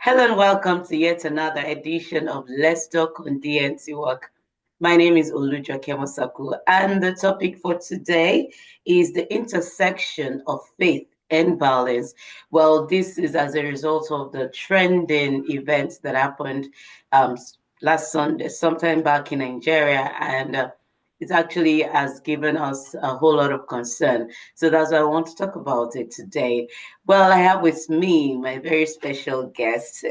Hello and welcome to yet another edition of Let's Talk on DNT Work. My name is Oluja Kemosaku, and the topic for today is the intersection of faith and violence. Well, this is as a result of the trending events that happened last Sunday, sometime back in Nigeria, and it actually has given us a whole lot of concern. So that's why I want to talk about it today. Well, I have with me my very special guest,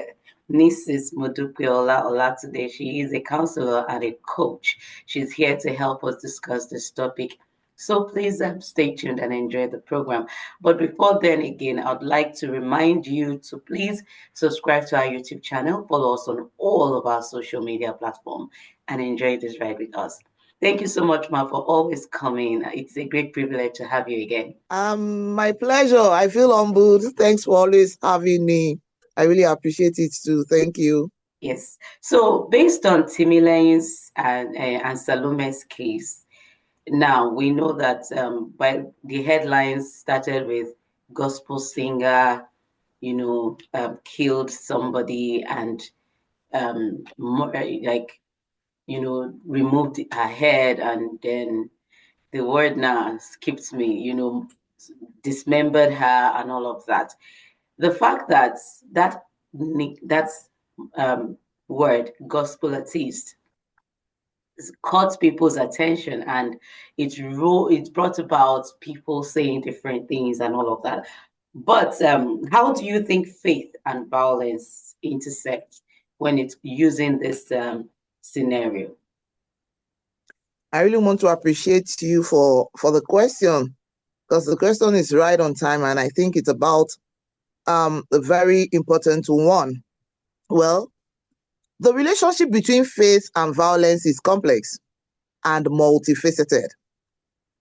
Mrs. Modupeola Olatunde. She is a counselor and a coach. She's here to help us discuss this topic. So please stay tuned and enjoy the program. But before then, again, I'd like to remind you to please subscribe to our YouTube channel, follow us on all of our social media platforms, and enjoy this ride with us. Thank you so much, Ma, for always coming. It's a great privilege to have you again. My pleasure. I feel humbled. Thanks for always having me. I really appreciate it too. Thank you. Yes. So based on Timile's and Salome's case, now we know that the headlines started with gospel singer, killed somebody and removed her head, and then the word now skipped me, dismembered her and all of that. The fact that word gospel artist caught people's attention, and it brought about people saying different things and all of that. But how do you think faith and violence intersect when it's using this scenario? I really want to appreciate you for the question, because the question is right on time, and I think it's about a very important one. Well, the relationship between faith and violence is complex and multifaceted.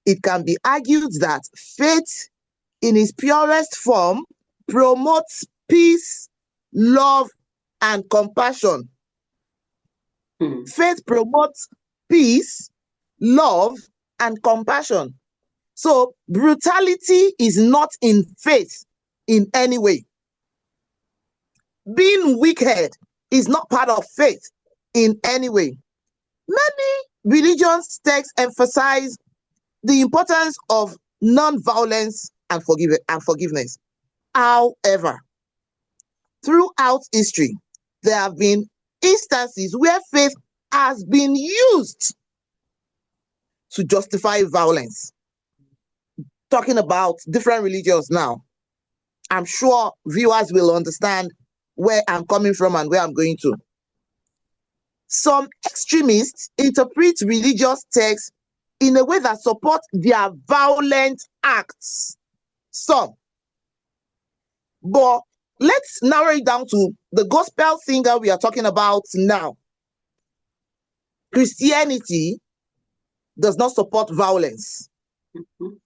It can be argued that faith in its purest form promotes peace, love, and compassion. Faith promotes peace, love, and compassion. So brutality is not in faith in any way. Being wicked is not part of faith in any way. Many religious texts emphasize the importance of non-violence and forgiveness. However, throughout history, there have been instances where faith has been used to justify violence. Talking about different religions now, I'm sure viewers will understand where I'm coming from and where I'm going to. Some extremists interpret religious texts in a way that supports their violent acts. Some. But let's narrow it down to the gospel singer we are talking about now. Christianity does not support violence.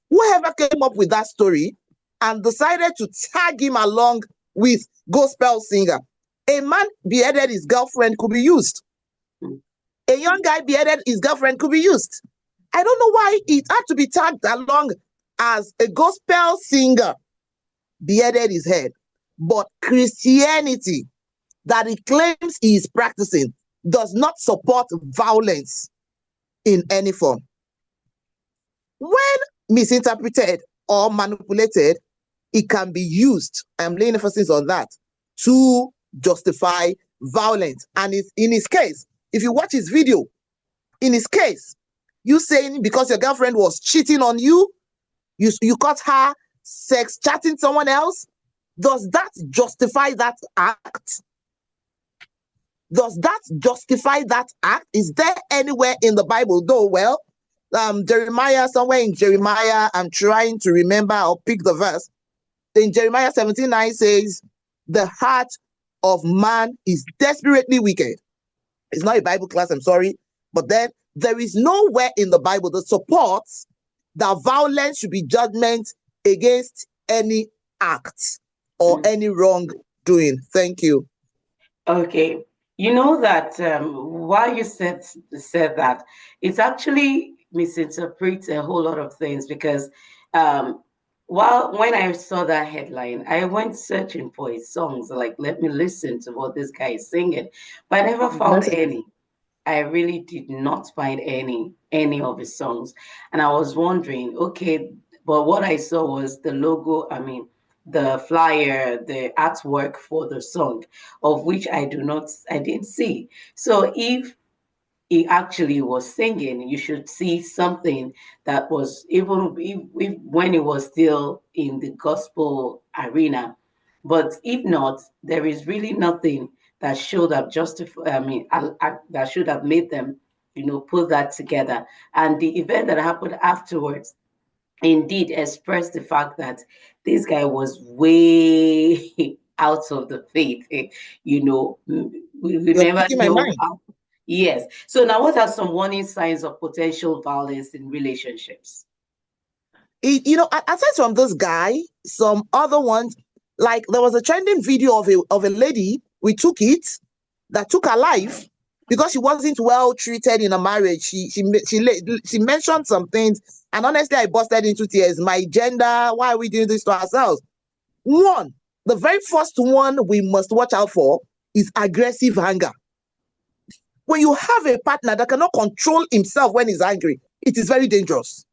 Whoever came up with that story and decided to tag him along with gospel singer, a man beheaded his girlfriend could be used. A young guy beheaded his girlfriend could be used. I don't know why it had to be tagged along as a gospel singer beheaded his head. But Christianity that he claims he is practicing does not support violence in any form. When misinterpreted or manipulated, it can be used, I'm laying emphasis on that, to justify violence. And in his case, if you watch his video, in his case, you saying because your girlfriend was cheating on you, you caught her sex chatting someone else, does that justify that act? Does that justify that act? Is there anywhere in the Bible, though? Well, Jeremiah, somewhere in Jeremiah, I'm trying to remember or pick the verse. In Jeremiah 17:9 says, the heart of man is desperately wicked. It's not a Bible class, I'm sorry. But then there is nowhere in the Bible that supports that violence should be judgment against any act or any wrongdoing. Thank you. Okay. You know that while you said that, it's actually misinterprets a whole lot of things, because Well, when I saw that headline, I went searching for his songs. Like, let me listen to what this guy is singing. But I never found Messages. any. I really did not find any of his songs. And I was wondering, okay, but what I saw was the logo, I mean, the flyer, the artwork for the song, of which I didn't see. So if he actually was singing, you should see something that was even if when he was still in the gospel arena. But if not, there is really nothing that should have justified. That should have made them, put that together. And the event that happened afterwards indeed expressed the fact that this guy was way out of the faith. We You're never speaking my know mind. how. Yes. So now, what are some warning signs of potential violence in relationships? Aside from this guy, some other ones, like there was a trending video of a lady, we took it, that took her life because she wasn't well treated in a marriage. She mentioned some things, and honestly, I busted into tears. My gender, why are we doing this to ourselves? One, the very first one we must watch out for is aggressive anger. When you have a partner that cannot control himself when he's angry, it is very dangerous.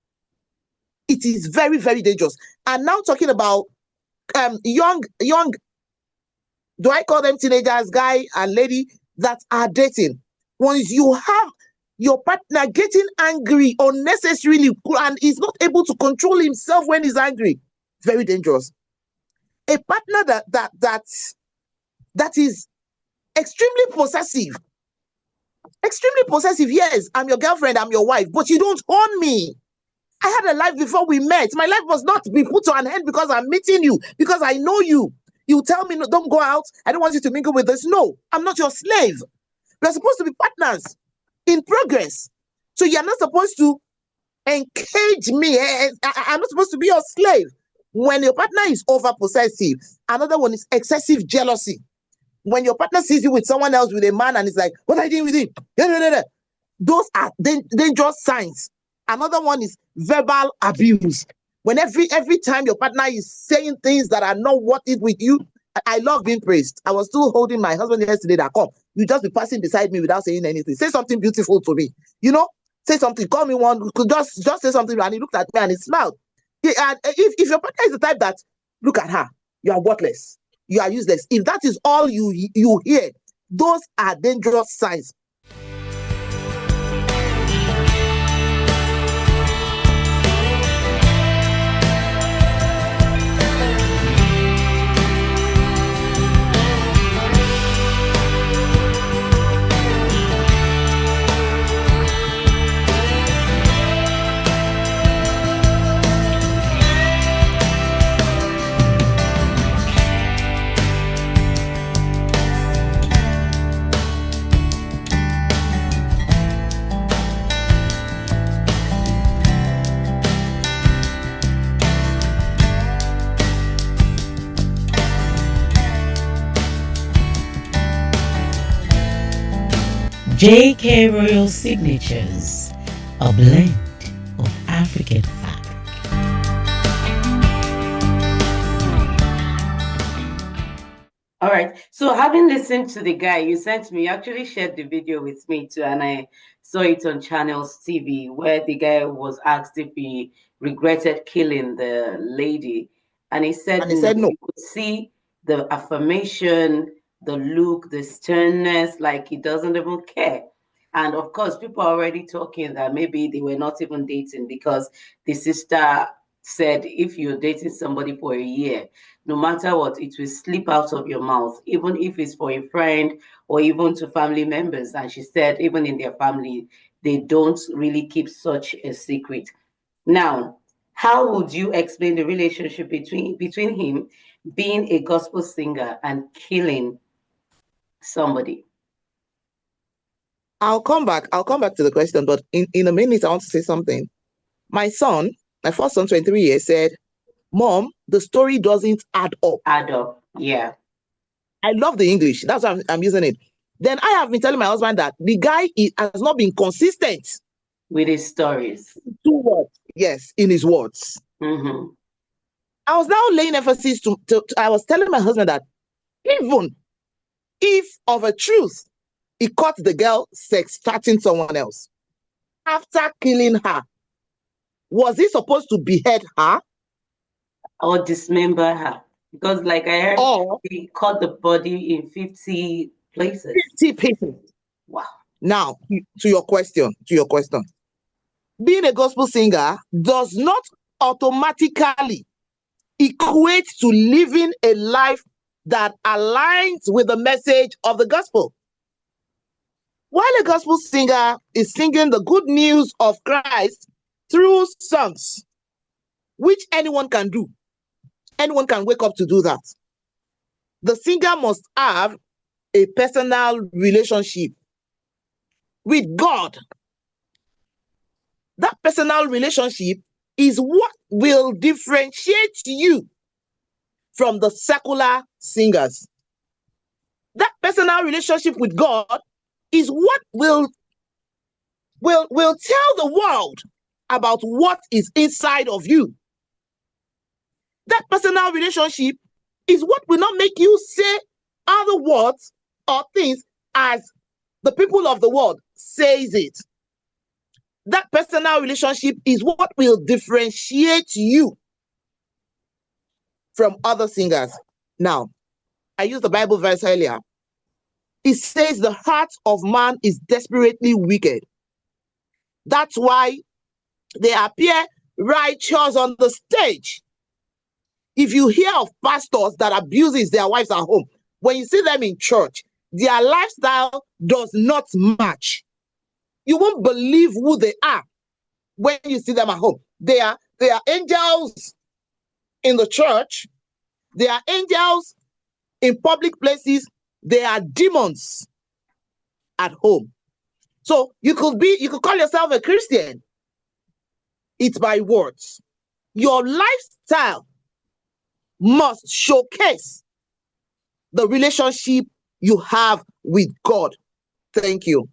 It is very, very dangerous. And now talking about young, do I call them teenagers, guy and lady that are dating? Once you have your partner getting angry unnecessarily and is not able to control himself when he's angry, very dangerous. A partner that is extremely possessive. Extremely possessive. Yes, I'm your girlfriend, I'm your wife, but you don't own me. I had a life before we met. My life must not be put to an end because I'm meeting you, because I know you. You tell me, no, don't go out. I don't want you to mingle with us. No, I'm not your slave. We're supposed to be partners in progress. So you're not supposed to engage me. I'm not supposed to be your slave. When your partner is over possessive, another one is excessive jealousy. When your partner sees you with someone else, with a man, and it's like, what are you doing with him? Those are dangerous signs. Another one is verbal abuse. When every time your partner is saying things that are not what is with you. I love being praised. I was still holding my husband yesterday that come. You just be passing beside me without saying anything. Say something beautiful to me. Say something. Call me one. Just say something. And he looked at me and he smiled. And if your partner is the type that, look at her, you are worthless, you are useless. If that is all you hear, those are dangerous signs. J.K. Royal Signatures, a blend of African fabric. All right. So having listened to the guy you sent me, you actually shared the video with me too, and I saw it on Channels TV where the guy was asked if he regretted killing the lady, and he said And he no. said no. You could see the affirmation, the look, the sternness, like he doesn't even care. And of course, people are already talking that maybe they were not even dating because the sister said if you're dating somebody for a year, no matter what, it will slip out of your mouth, even if it's for a friend or even to family members. And she said, even in their family, they don't really keep such a secret. Now, how would you explain the relationship between him being a gospel singer and killing somebody? I'll come back to the question, but in a minute, I want to say something. My first son, 23 years, said, Mom, the story doesn't add up. Add up, yeah. I love the English. That's why I'm using it. Then I have been telling my husband that the guy has not been consistent with his stories. in his words. Yes, in his words. Mm-hmm. I was now laying emphasis I was telling my husband that even if of a truth he caught the girl sex-chatting someone else, after killing her, was he supposed to behead her? Or dismember her? Because like I heard, Or he cut the body in 50 places. 50 pieces? Wow. Now, to your question, being a gospel singer does not automatically equate to living a life that aligns with the message of the gospel. While a gospel singer is singing the good news of Christ through songs, which anyone can do, anyone can wake up to do that, the singer must have a personal relationship with God. That personal relationship is what will differentiate you from the secular singers. That personal relationship with God is what will tell the world about what is inside of you. That personal relationship is what will not make you say other words or things as the people of the world says it. That personal relationship is what will differentiate you from other singers. Now, I used the Bible verse earlier. It says the heart of man is desperately wicked. That's why they appear righteous on the stage. If you hear of pastors that abuses their wives at home, when you see them in church, their lifestyle does not match. You won't believe who they are when you see them at home. They are angels in the church. They are angels in public places. They are demons at home. So you could call yourself a Christian. It's by words. Your lifestyle must showcase the relationship you have with God. Thank you.